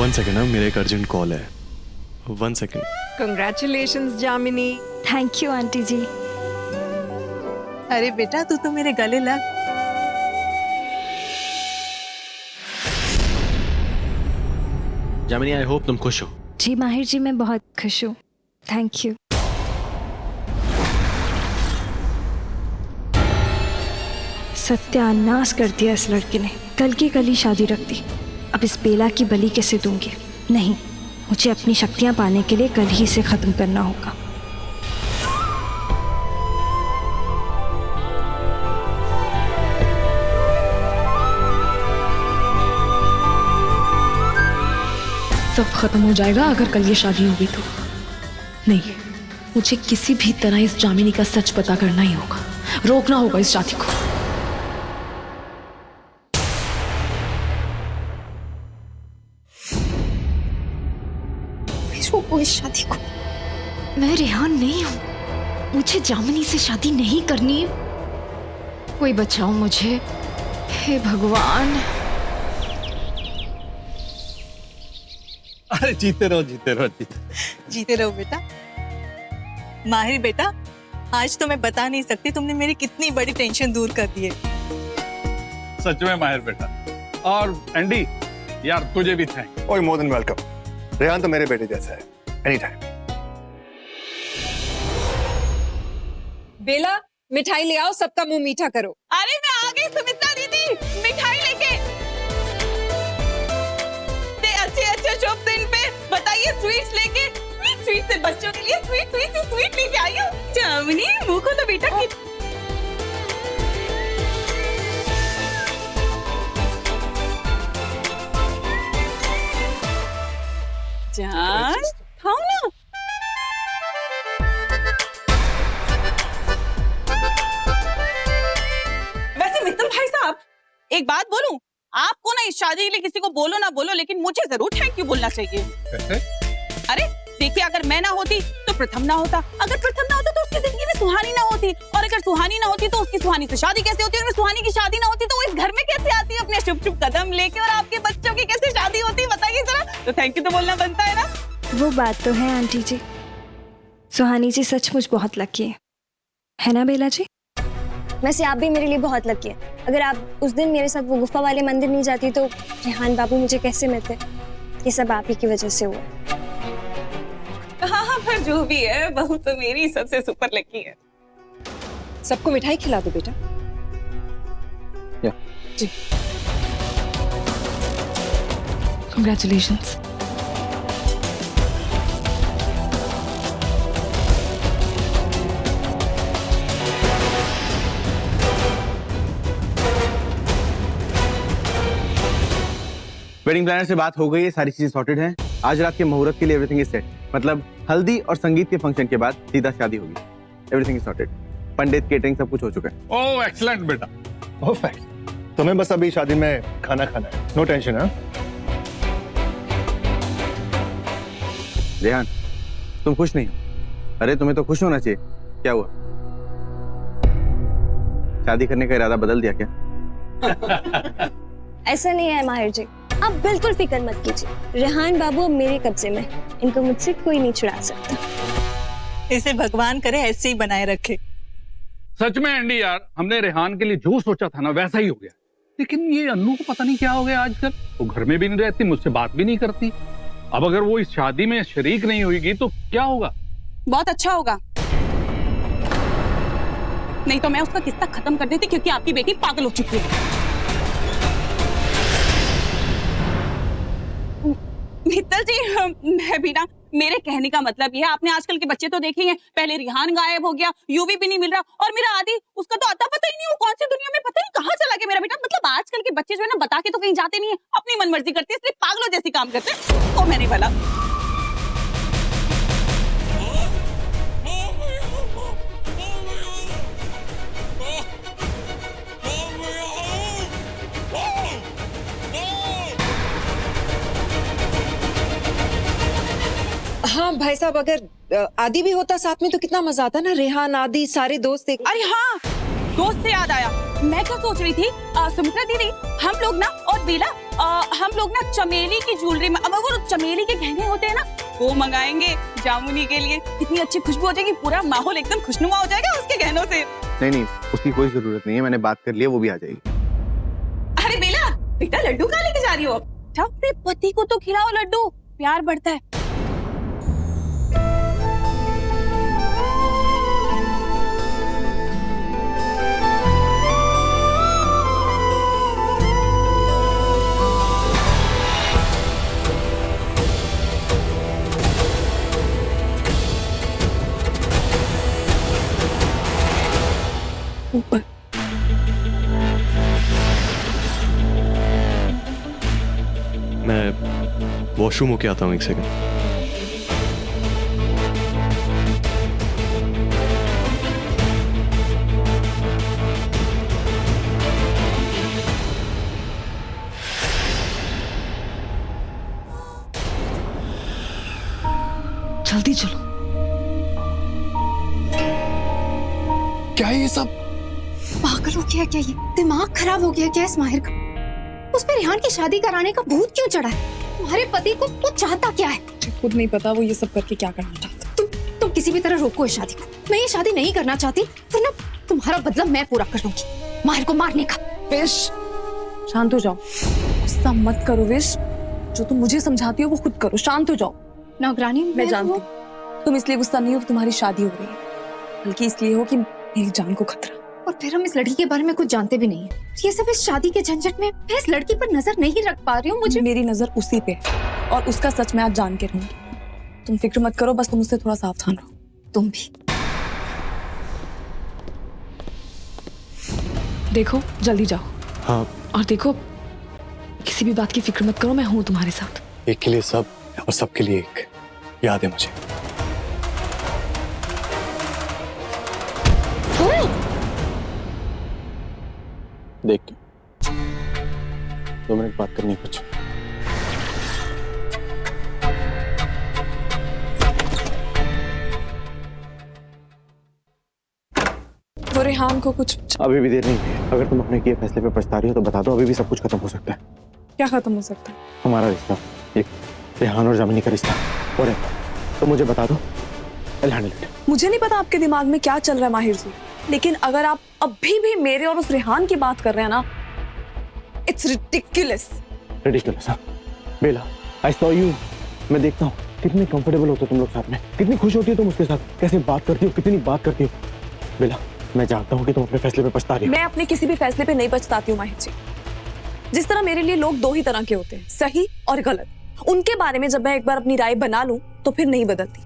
1 second ना, मेरा एक अर्जेंट कॉल है. 1 second. Congratulations Jamini. Thank you aunty ji. अरे बेटा तू तो मेरे गले लग. जामिनी, आई होप तुम खुश हो. जी माहिर जी, मैं बहुत खुश हूँ. Thank you. सत्यानाश कर दिया इस लड़के ने. कल की कल ही शादी रख दी. अब इस बेला की बलि कैसे दूंगी? नहीं, मुझे अपनी शक्तियाँ पाने के लिए कल ही इसे खत्म करना होगा. सब खत्म हो जाएगा अगर कल ये शादी होगी तो. नहीं, मुझे किसी भी तरह इस जामिनी का सच पता करना ही होगा. रोकना होगा इस शादी को. रोको इस शादी को. मैं रेहान नहीं हूं. मुझे जामिनी से शादी नहीं करनी. कोई बचाओ मुझे, हे भगवान. अरे जीते रहो जीते रहो जीते रहो बेटा. माहिर बेटा, आज तो मैं बता नहीं सकती तुमने मेरी कितनी बड़ी टेंशन दूर कर दी है. सच में माहिर बेटा. और एंडी यार, तुझे भी थैंक. ओए, मोर देन वेलकम. रेहान तो मेरे बेटे जैसा है. Any time. बेला, मिठाई ले आओ, सबका मुंह मीठा करो. अरे मैं आ गई सुमित्रा दीदी, मिठाई लेके. ते अच्छे अच्छे शुभ दिन पे बताइए स्वीट्स लेके. स्वीट से बच्चों के लिए स्वीट लेके आई हूँ. जामिनी मुंह को तो बेटा की. जान खाओ ना. वैसे मित्तल भाई साहब, एक बात बोलूं, आपको ना इस शादी के लिए किसी को बोलो ना बोलो, लेकिन मुझे जरूर थैंक यू बोलना चाहिए. अरे देखिए, अगर मैं ना होती तो प्रथम ना होता. अगर प्रथम ना होता तो उसकी जिंदगी में सुहानी ना होती. और अगर सुहानी ना होती तो उसकी सुहानी से शादी कैसे होती. और सुहानी की शादी ना होती तो वो इस घर में कैसे आती अपने शुभ शुभ कदम लेके. और आपके बच्चों की कैसे शादी होती, बताइए जरा. तो थैंक यू तो बोलना बनता है ना. वो बात तो है आंटी जी. सुहानी जी सचमुच बहुत लकी है ना बेला जी? वैसे आप भी मेरे लिए बहुत लकी है. अगर आप उस दिन मेरे साथ वो गुफा वाले मंदिर नहीं जाती तो रेहान बाबू मुझे कैसे मिलते. ये सब आप ही की वजह से हुआ. हाँ, पर जो भी है, बहू तो मेरी सबसे सुपर लकी है. सबको मिठाई खिला दो बेटा. जी. Congratulations. वेडिंग प्लानर से बात हो गई है, सारी चीजें सॉर्टेड हैं. आज रात के मुहूर्त के लिए एवरीथिंग इज सेट. मतलब हल्दी और संगीत के फंक्शन के बाद सीधा शादी होगी. Everything is sorted. Pandit, catering सब कुछ हो चुका है. ओह एक्सीलेंट बेटा. परफेक्ट. तुम्हें बस अभी शादी में खाना खाना है. No tension. हाँ, रेहान, तुम खुश नहीं हो? अरे तुम्हें तो खुश होना चाहिए. क्या हुआ? शादी करने का इरादा बदल दिया क्या? ऐसा नहीं है माहिर जी, आप बिल्कुल फिक्र मत कीजिए. रेहान बाबू अब मेरे कब्जे में. इनको मुझसे कोई नहीं छुड़ा सकता. इसे भगवान करे ऐसे ही बनाए रखे. सच में एंडी यार, हमने रेहान के लिए जो सोचा था ना वैसा ही हो गया. लेकिन ये अन्नू को पता नहीं क्या हो गया आजकल. वो घर में भी नहीं रहती, मुझसे बात भी नहीं करती. अब अगर वो इस शादी में शरीक नहीं होगी तो क्या होगा? बहुत अच्छा होगा. नहीं तो मैं उसका किस्सा खत्म कर देती, क्योंकि आपकी बेटी पागल हो चुकी है. मित्तल जी, मैं भी ना, मेरे कहने का मतलब ये है, आपने आजकल के बच्चे तो देखे हैं. पहले रिहान गायब हो गया, यूवी भी नहीं मिल रहा, और मेरा आदि, उसका तो अता पता ही नहीं, वो कौन सी दुनिया में पता नहीं कहाँ चला गया मेरा बेटा. मतलब आजकल के बच्चे जो है ना, बता के तो कहीं जाते नहीं है, अपनी मनमर्जी करते हैं, इसलिए पागलों जैसी काम करते हैं. तो मैंने बोला हाँ भाई साहब, अगर आदि भी होता साथ में तो कितना मजा आता ना. रेहान, आदि, सारे दोस्त एक. अरे हाँ, दोस्त से याद आया, मैं क्या सोच रही थी, सुमित्रा दीदी, हम लोग ना और बेला, हम लोग ना चमेली की ज्वेलरी में, अब वो चमेली के गहने होते हैं ना, वो मंगाएंगे जामुनी के लिए। कितनी अच्छी खुशबू हो जाएगी, पूरा माहौल एकदम खुशनुमा हो जाएगा उसके गहनों से। नहीं, उसकी कोई जरूरत नहीं है, मैंने बात कर ली है, वो भी आ जाएगी। अरे बेला, बेटा लड्डू कहाँ लेके जा रही हो? अपने पति को तो खिलाओ लड्डू, प्यार बढ़ता है। ऊपर मैं वॉशरूम होके आता हूँ, एक सेकंड। जल्दी चलो। क्या है ये सब? पागल हो गया क्या ये? दिमाग खराब हो गया क्या इस माहिर का? उस पे रेहान की शादी कराने का भूत क्यों चढ़ा है? तुम्हारे पति को वो चाहता क्या है? मुझे खुद नहीं पता वो ये सब करके क्या करना चाहता। तुम किसी भी तरह रोको इस शादी को। मैं ये शादी नहीं करना चाहती, वरना तुम्हारा बदला मैं पूरा कर लूंगी, माहिर को मारने का। विश, शांत हो जाओ, गुस्सा मत करो विश। जो तुम मुझे समझाती हो वो खुद करो, शांत हो जाओ। नौकरानी, मैं जानती हूँ तुम इसलिए गुस्सा नहीं हो कि तुम्हारी शादी हो रही है, बल्कि इसलिए हो कि मेरी जान को खतरा। और फिर हम इस लड़की के बारे में कुछ जानते भी नहीं है। ये सब इस शादी के झंझट में मैं इस लड़की पर नजर नहीं रख पा रही हूँ। मुझे मेरी नजर उसी पे है और उसका सच मैं आज जान के रहूंगी। तुम फिक्र मत करो, बस तुम उससे थोड़ा सावधान रहो। तुम भी देखो, जल्दी जाओ। हाँ, और देखो, किसी भी बात की फिक्र मत करो, मैं हूँ तुम्हारे साथ। एक के लिए सब और सबके लिए एक, याद है मुझे। देख के 2 मिनट बात करनी है कुछ। वो रेहान को कुछ अभी भी देर नहीं है। अगर तुम अपने किए फैसले पे पछता रही हो तो बता दो, अभी भी सब कुछ खत्म हो सकता है। क्या खत्म हो सकता है? हमारा रिश्ता, एक रेहान और जामिनी का रिश्ता। और तो मुझे बता दो, I'll handle it। मुझे नहीं पता आपके दिमाग में क्या चल रहा है माहिर जी, लेकिन अगर आप अभी भी मेरे और उस रेहान की बात कर रहे हैं ना, इट्स रिडिकुलस। रिडिकुलस? हाँ बेला, आई सॉ यू। मैं देखता हूँ कितने कंफर्टेबल होते हो तुम लोग साथ में, कितनी खुश होती हो तुम उसके साथ, कैसे बात करती हो, कितनी बात करती हो। बेला, मैं जानता हूँ कि तुम अपने फैसले पे पछता रही हो। मैं अपने किसी भी फैसले पे नहीं पछताती हूँ माहिर जी। जिस तरह मेरे लिए लोग 2 ही तरह के होते हैं, सही और गलत। उनके बारे में जब मैं एक बार अपनी राय बना लूं तो फिर नहीं बदलती।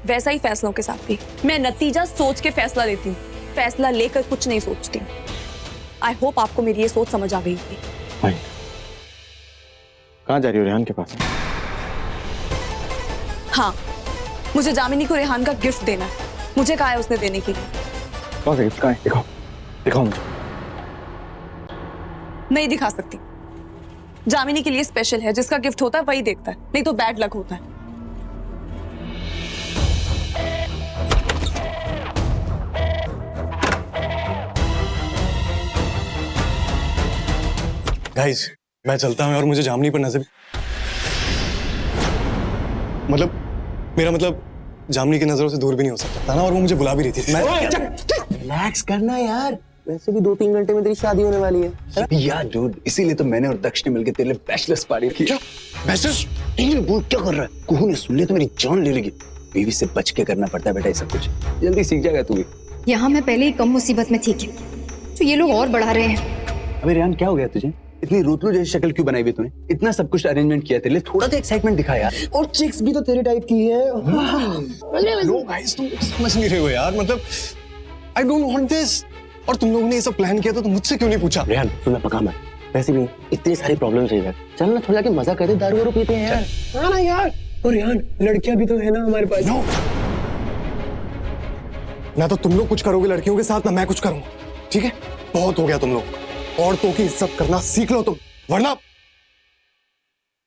वैसा ही फैसलों के साथ भी मैं नतीजा सोच के फैसला लेती हूँ, फैसला लेकर कुछ नहीं सोचती हूँ। आई होप आपको मेरी ये सोच समझ आ गई होगी। कहाँ जा रही हो? रेहान के पास? हाँ, मुझे जामिनी को रेहान का गिफ्ट देना है। मुझे कहा है उसने देने के लिए। कौन सा गिफ्ट? कहाँ है? दिखाओ, दिखाओ मुझे। नहीं दिखा सकती। जामिनी के लिए स्पेशल है, जिसका गिफ्ट होता है वही देखता है, नहीं तो बैड लक होता है। गाइस, मैं चलता हूँ और मुझे जामनी पर नजर, मेरा मतलब जामनी की नजरों से दूर भी नहीं हो सकता था ना, और वो मुझे बुला भी रही थी। मैं रिलैक्स करना यार, वैसे भी 2-3 घंटे में तेरी शादी होने वाली है यार डूड। इसीलिए तो मैंने और दक्ष ने मिलकर तेरे लिए बैचलर्स पार्टी की। क्या बैचलर्स? बोल क्या कर रहा है? कुहू ने सुन लिया तो मेरी जान ले लेगी। बीवी से बच के करना पड़ता है बेटा ये सब कुछ, जल्दी सीख जाएगा तू भी। यहाँ मैं पहले ही कम मुसीबत में थी क्या, तो ये लोग और बढ़ा रहे हैं। अबे रेहान, क्या हो गया तुझे? इतनी रोतलू जैसी शक्ल क्यों बनाई हुई तूने? इतना सब कुछ अरेंजमेंट किया तेरे लिए, थोड़ा तो एक्साइटमेंट दिखा यार। और चिक्स भी तो तेरे टाइप की है। नो गाइस, तुम समझ नहीं रहे हो यार, मतलब आई डोंट वांट दिस। और तुम लोगों ने ये सब प्लान किया तो मुझसे क्यों नहीं पूछा? रेहान, तुम्हें पका मत, वैसे भी इतनी सारी प्रॉब्लम्स है यार। चल ना थोड़ा जाके मजा करते, दारू वारू पीते हैं यार। हाँ ना यार। और रेहान, लड़कियां भी तो है ना हमारे पास। नो, ना तो तुम लोग कुछ करोगे लड़कियों के साथ, ना मैं कुछ करूंगा, ठीक है? बहुत हो गया तुम लोग। औरतों की इज्जत करना सीख लो तुम, वरना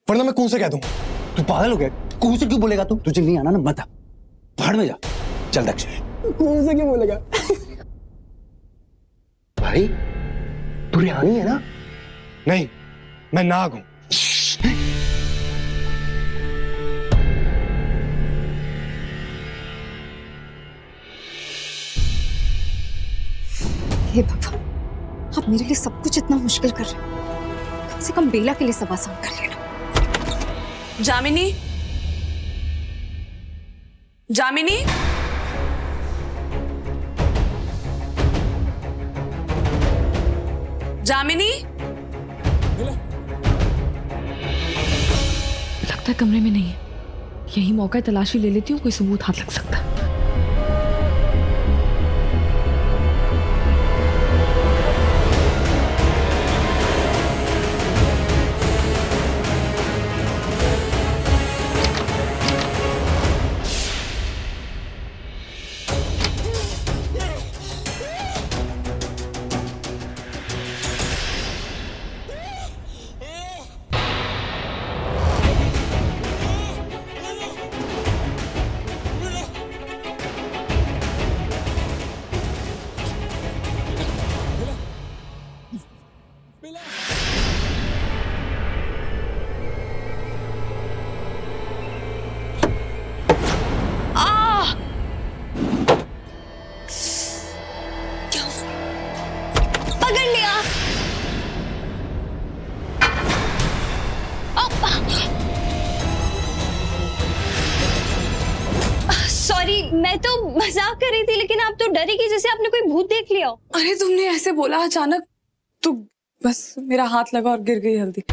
मैं कुह से कह दूंगा। तू पागल हो गया? कुहू से क्यों बोलेगा तू? तुझे नहीं आना ना बता, भाड़ में जा। चल दक्ष। कुहू से क्यों बोलेगा? भाई तू रेहानी है ना? नहीं, मैं नाग हूं। हे भगवान, आप मेरे लिए सब कुछ इतना मुश्किल कर रहे हो, कम से कम बेला के लिए सब आसान कर लेना। जामिनी, जामिनी, जामिनी। लगता है कमरे में नहीं है, यही मौका है, तलाशी ले लेती हूँ, कोई सबूत हाथ लग सकता है। पकड़ लिया। सॉरी, मैं तो मजाक कर रही थी, लेकिन आप तो डरी कि जैसे आपने कोई भूत देख लिया हो। अरे तुमने ऐसे बोला अचानक तो बस मेरा हाथ लगा और गिर गई हल्दी।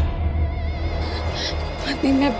नहीं, मैं